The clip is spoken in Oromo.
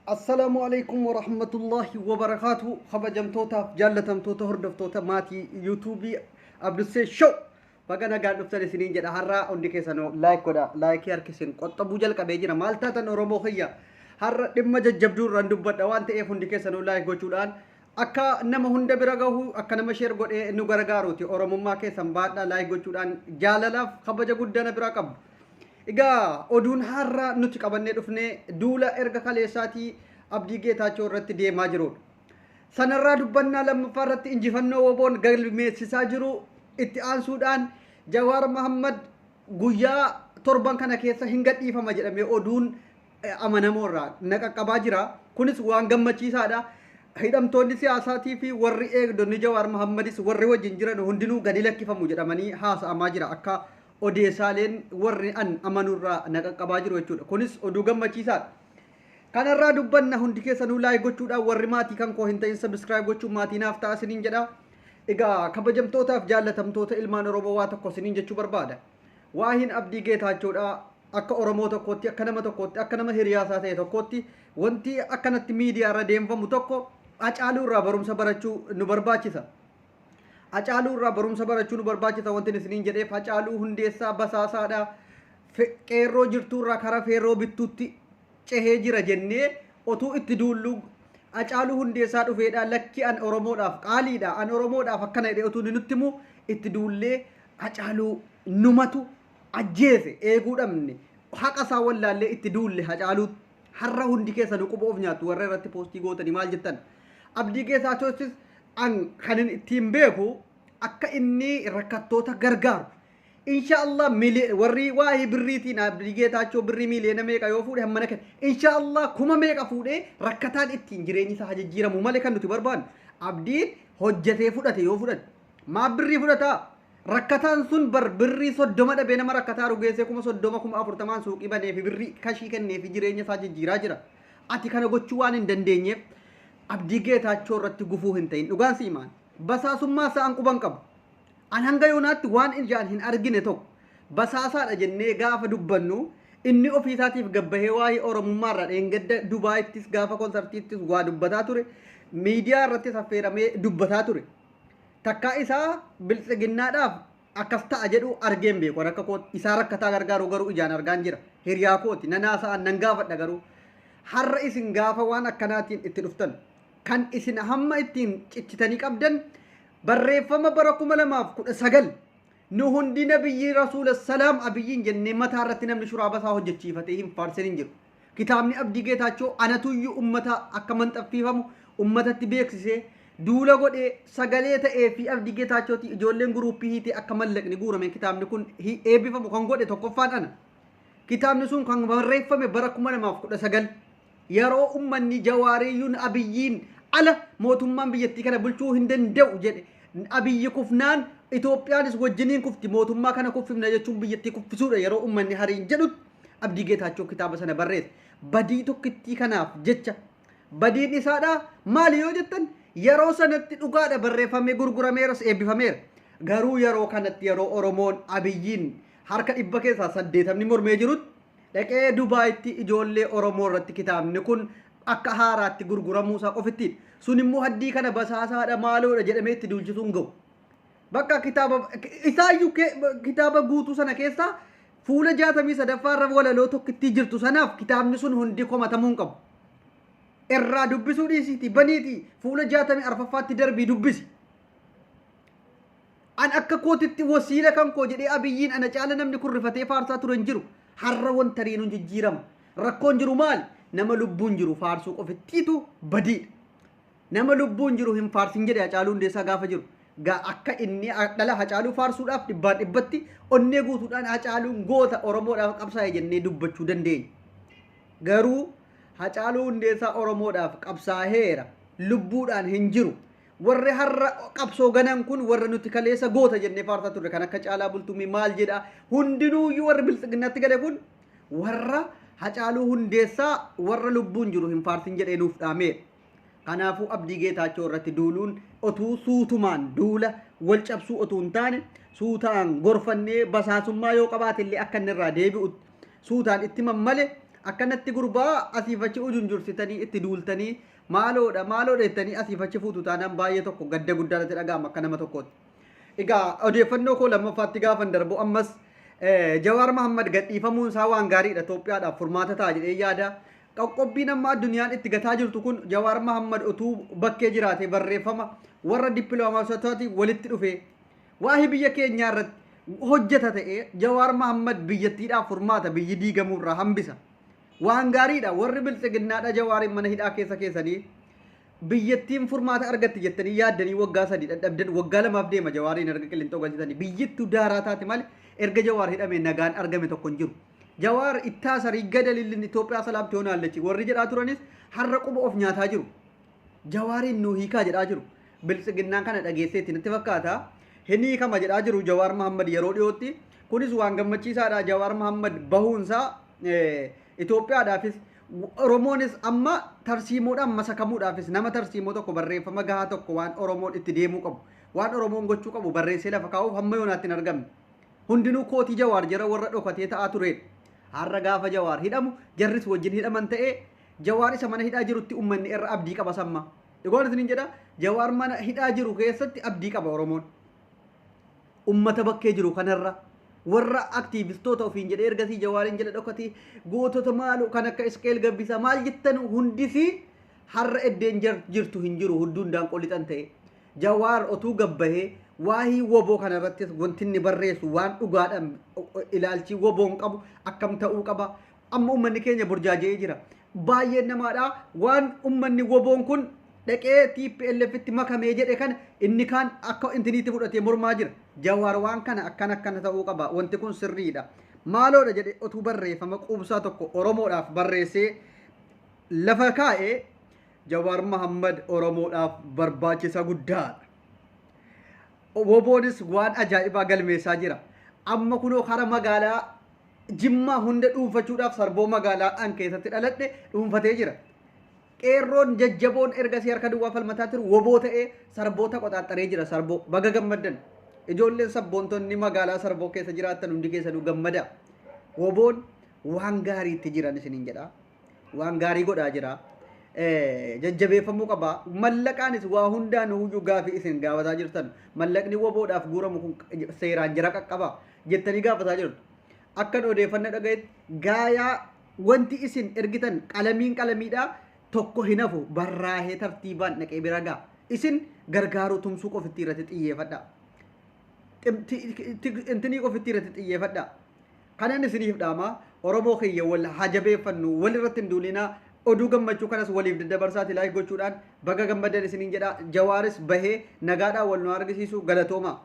Assalamualaikum warahmatullahi wabarakatuh. Kabajamtoota jaallatamtoota hordoftoota maatii yuutuubii Abdussee Show. Baga nagaan dhuftan isiniin jedha. Har'a hundi keessanoo laayik godha. Laayikii harkisin qoxxabuu jalqabee jira. Maal taatan Oromoo kiyya. Har'a dhimma jajjabduu irraan dubbadha waan ta'eef hundi keessanoo laayik gochuudhaan akka nama hunda bira gahu akka nama sheer godhee nu gargaaruuti. Oromummaa keessan baadhaa laayik gochuudhaan jaalalaaf kabaja guddana bira qabdu. Egaa oduun har'a nuti qabannee dhufnee duula erga kaleessaatii Abdii Geetaachoo irratti deemaa jirudha. Sanarraa dubbannaa lammaffaa irratti injifannoo woboon galmeessisaa jiru itti aansuudhaan Jawaar Mohammad guyyaa torban kana keessa hin gadhiifama jedhamee oduun amanamoorraa naqaqqabaa jira. Kunis waan gammachiisaadha. Hidhamtoonni siyaasaatii fi warri eegdonni Jawaar Mohammadis warri wajjin jiran hundinuu gadi lakkifamu jedhamanii haasa'amaa jira. Akka odeessaaleen warri an amanurraa naqaqqabaa jiru jechuudha. Kunis oduu gammachiisaadha. Kanarraa dubbanna hundi keessanuu laayik gochuudhaan warri maatii kan koo hin ta'in sabiskiraayib gochuun maatii naaf ta'a isiniin jedha. Egaa kabajamtootaaf jaallatamtoota ilmaan Oromoo waa tokko isiniin jechuu barbaada. Waahiin Abdii Geetaachoodha akka Oromoo tokkootti akka nama tokkootti akka nama hiriyaasaa ta'e tokkootti wanti akkanatti miidiyaarra deemfamu tokko Hacaaluu irraa barumsa barachuu nu barbaachisa. Hacaaluu irraa barumsa barachuu nu barbaachisa wanti isiniin jedheef Hacaaluu Hundeessaa basaasaadha. Qeerroo jirtuurraa karaa feerroo bittuutti cehee jira jennee otuu itti duullu Hacaaluu Hundeessaa dhufeedha lakki an Oromoodhaaf qaaliidha an Oromoodhaaf akkana jedhee otuu nutti himu itti duullee Hacaaluu numatu ajjeese eeguu dhabne haqa isaa wallaallee itti duulle Hacaaluu har'a hundi keessa nu quba of nyaattu warra irratti poostii gootanii maal jettan Abdii Geetaachootis an kanin ittiin beeku akka inni rakkattoota gargaaru inshallah warri waa'ee birriitiin Abdii Geetaachoo birrii miliyoona meeqa yoo fuudhe hammana kan inshallah kuma meeqa fuudhee rakkataan ittiin jireenyi isaa jijjiiramu malee kan nuti barbaannu Abdiin hojjetee fudhate yoo fudhate maa birrii fudhataa rakkataan sun birrii 30 dhabee nama rakkataa rugeessee 30 40 suuqii banee fi birrii kashii kennee fi jireenya isaa jijjiiraa jira ati kana gochuu waan hin dandeenyeef Abdii Geetaachoo irratti gufuu hin ta'in dhugaan siimaan basaasummaa isaa an quban qabu an hanga yoonaatti waan ijaan hin argine tokko basaasaadha jennee gaafa dubbannu inni ofiisaatiif gabbahee waa'ee Oromummaarraa dheengadda Dubaayittis gaafa konsartiittis waa dubbataa ture miidiyaa irratti affeeramee dubbataa ture takkaa isaa biltsiginnaadhaaf akkas ta'a jedhu argeen beeku rakka kooti isaa rakkataa gargaaru garuu ijaan argaan jira hiriyaa kooti nanaasaa nan gaafadha garuu har'a isin gaafa waan akkanaatiin itti dhuftan kan isin hamma ittiin ciccitanii qabdan barreeffama bara 2019 nu hundi nabiyyi rasuula salaam abiyyiin jennee mataa irratti namni shuraaba isaa hojjechiifatee hin faarsin hin jiru kitaabni Abdii Geetaachoo anatuyyuu ummata akka manxaffiifamu ummatatti beeksisee duula godhee sagalee ta'ee fi Abdii Geetaachooti ijoolleen guruuppii hiitee akka mallaqni guurame kitaabni kun eebbifamu kan godhe tokkoffaan ana kitaabni sun kan barreeffame bara 2019 yeroo ummanni Jawaariyyuun abiyyiin ala mootummaan biyyattii kana bulchuu hin danda'u jedhe abiyyi kufnaan Itoophiyaanis wajjiniin kufti mootummaa kana kuffifna jechuun biyyattii kuffisuudha yeroo ummanni hariin jedhutti Abdii Geetaachoo kitaaba sana barreesse badii tokkittii kanaaf jecha badiin isaadha maali yoo jettan yeroo sanatti dhugaadha barreeffamee gurgurameeras eebbifameera garuu yeroo kanatti yeroo Oromoon abiyyiin harka 100 keessaa 80 mormee jirutti dhaqee Dubaayitti ijoollee Oromoo irratti kitaabni kun akka haaraatti gurguramuu isaa qofittiin sun immoo haddii kana basaasaadha maaloodha jedhamee itti duulchisuun ga'u bakka kitaaba isaayyuu kitaaba guutuu sana keessaa fuula 63 irra walaloo tokkittii jirtu sanaaf kitaabni sun hundi komatamuu hin qabu irraa dubbisuu dhiisiiti baniiti fuula 64ffaatti darbii dubbisi an akka kootitti wasiila kan koo jedhee abiyyiin ana caala namni kun rifatee faarsaa ture hin jiru har'a wanta riinuun jijjiirama rakkoon jiru maali nama lubbuun jiru faarsuu qofittiitu badiidha nama lubbuun jiru hin faarsin jedhe Hacaaluu Hundeessaa gaafa jiru akka inni dhala Hacaaluu faarsuudhaaf dhibbaan dhibbatti onnee guutuudhaan Hacaaluun goota Oromoodhaaf qabsaa'e jennee dubbachuu dandeenya garuu Hacaaluu Hundeessaa Oromoodhaaf qabsaa'eera lubbuudhaan hin jiru warri har'a qabsoo ganan kun warra nuti kaleessa goota jennee faarsaa turre kan akka Caalaa Bultumee maal jedha hundinuuyyuu warri biltsiginnaatti gale kun warra Hacaaluu Hundeessaa warra lubbuun jiru hin faarsin jedhee nuuf dhaameera kanaafuu Abdii Geetaachoo irratti duuluun otuu suutumaan duula wal cabsuu otuu hin taane suutaan gorfannee basaasummaa yoo qabaate illee akka inni irraa deebi'u suutaan itti mammale akkanatti gurbaa asiifachi ujunjursitanii itti duultanii maaloodha jettanii asiifachi fuutu taanaan baay'ee tokko gadda guddaadha dhaga'ama akka nama tokkooti. Egaa odeeffannoo koo lammaffaatti gaafan darbu ammas Jawaar Mohammad gadhiifamuun isaa waan gaariidha Itoophiyaadhaaf furmaata ta'a jedhee yaada. Qoqqobbiin amma addunyaan itti gataa jirtu kun Jawaar Mohammad utuu bakkee jiraate barreeffama warra dippiloomaasotaatiin walitti dhufe waa'ee biyya keenyaa irratti hojjeta ta'ee Jawaar Mohammad biyyattiidhaaf furmaata biyyi diigamuurraa hambisa. Waan gaariidha warri biltsiginnaadha Jawaariin mana hidhaa keessanii biyyattiin furmaata argatti jettanii yaaddanii waggaa 3 dadhabdan waggaa 2 deema Jawaariin erga qilleenxoo galchitanii biyyittu daaraa taate malee erga Jawaar hidhame nagaan argame tokko hin jiru. Jawaar ittaasarii gadalilin Itoophiyaa salaamti hoonaallechi warri jedhaa turanis har'a quba of nyaataa jiru. Jawaariin nu hiikaa jedhaa jiru. Biltsiginnaan kana dhageesseetti natti fakkaata. Hin hiikama jedhaa jiru Jawaar Mohammad yeroo dhiyootti. Kunis waan gammachiisaadha Jawaar Mohammad bahuunsaa Itoophiyaadhaafis Oromoonis amma tarsiimoodhaan masakamuudhaafis nama tarsiimoo tokko barreeffama gahaa tokko waan Oromoon itti deemuu qabu waan Oromoon gochuu qabu barreessee lafa kaa'uuf hamma yoonaatti hin argamne. Hundinuu kootii Jawaar jara warra dhokatee ta'aa turedha. Har'a gaafa Jawaar hidhamu jarris wajjin hidhaman ta'ee Jawaar isa mana hidhaa jirutti uummanni irra abdii qaba samma. Dhugaan isiniin jedha Jawaar mana hidhaa jiru keessatti abdii qaba Oromoon. Uummata bakkee jiru kanarra warra aktiivistoota ofiin jedhee ergasii Jawaariin jedhe dhokatee gootota maaloo kan akka Isqeel Gabbisaa maal jettan hundisi har'a eddeen jirtu hin jiru hedduun daanqolixan ta'e. Jawaar otuu gabbahee waa'ee woboo kanarrattis wanti inni barreessu waan dhugaadhaan ilaalchi woboon qabu akkam ta'uu qaba. Amma uummanni keenya burjaajee jira. Baay'ee namaadha waan uummanni woboon kun dhaqee TPLFitti makamee jedhe kana inni kaan akka intiniitti fudhatee mormaa jira. Jawaar waan kana akkana ta'uu qaba. Wanti kun sirriidha. Maaloodha jedhe otuu barreeffama quubsaa tokko Oromoodhaaf barreessee lafa kaa'ee Jawaar Mohammad Oromoodhaaf barbaachisa guddaadha. Woboonis waan ajaa'ibaa galmeessaa jira. Amma kunoo kara magaalaa Jimmaa hunda dhuunfachuudhaaf sarboo magaalaa an keessatti dhaladhe dhuunfatee jira. Qeerroon jajjaboon ergasii harka duwwaa falmataa jiru woboo ta'ee sarboota qoxaaxaree jira sarboo baga gammaddan. Ijoolleen sabboontonni magaalaa sarboo keessa jiraatan hundi keessanuu gammada. Woboon waan gaariitti jiran isiniin jedha. Waan gaarii godhaa jira. Jajjabeeffamuu qaba. Mallaqaanis waa hundaan huyyuu gaafii isin gaafataa jirtan. Mallaqni woboodhaaf guuramu kun seeraan jira qaqqaba jettanii gaafataa jirtu. Akkan odeeffannoo dhagayetti gaayaa wanti isin ergitan qalamiidha. Tokko hin hafu barraahee tartiibaan naqee bira ga'a. Isin gargaaruu tumsuu qofitti irratti xiyyeeffadha. Intinii qofitti irratti xiyyeeffadha. Kanan isiniif dhaama Oromoo kiyya wal hajabeeffannu wal irratti hin duulinaa oduu gammachuu kanas waliif daddabarsaati laayik gochuudhaan baga gammadan isiniin jedha. Jawaaris bahee nagaadhaan wal nu argisiisu galatooma.